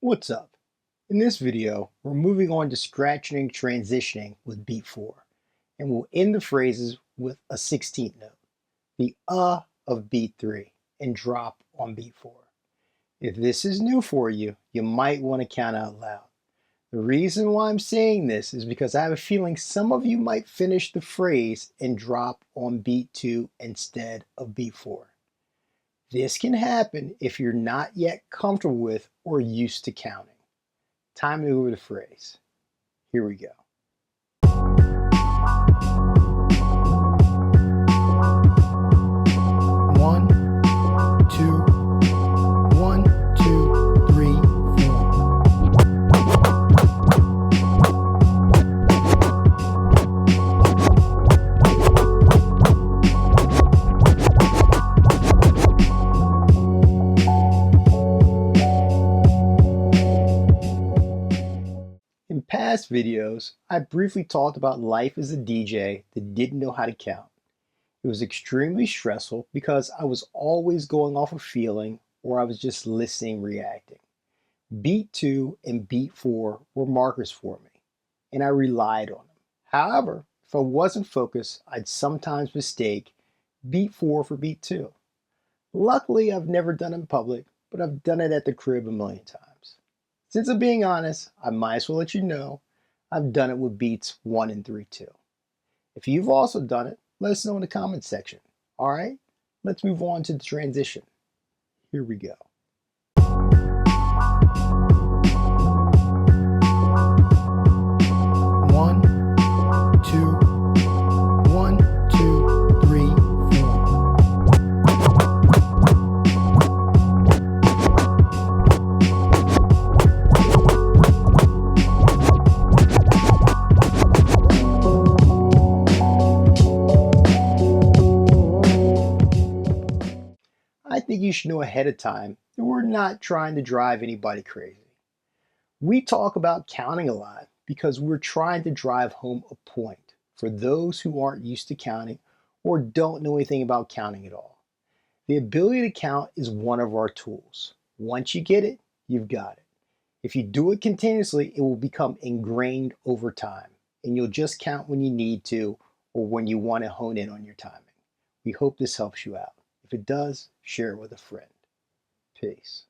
What's up? In this video, we're moving on to scratching and transitioning with beat 4, and we'll end the phrases with a 16th note, the of beat 3, and drop on beat 4. If this is new for you, you might want to count out loud. The reason why I'm saying this is because I have a feeling some of you might finish the phrase and drop on beat 2 instead of beat 4. This can happen if you're not yet comfortable with or used to counting. Time to go over the phrase. Here we go. 1, 2, 1, 2, 3, 4. In past videos, I briefly talked about life as a DJ that didn't know how to count. It was extremely stressful because I was always going off a feeling or I was just listening, reacting. Beat 2 and beat 4 were markers for me, and I relied on them. However, if I wasn't focused, I'd sometimes mistake beat 4 for beat 2. Luckily, I've never done it in public, but I've done it at the crib a million times. Since I'm being honest, I might as well let you know I've done it with beats 1 and 3 too. If you've also done it, let us know in the comments section. All right, let's move on to the transition. Here we go. 1, 2, 1, 2, 3, 4. I think you should know ahead of time that we're not trying to drive anybody crazy. We talk about counting a lot because we're trying to drive home a point for those who aren't used to counting or don't know anything about counting at all. The ability to count is one of our tools. Once you get it, you've got it. If you do it continuously, it will become ingrained over time, and you'll just count when you need to or when you want to hone in on your timing. We hope this helps you out. If it does, share it with a friend. Peace.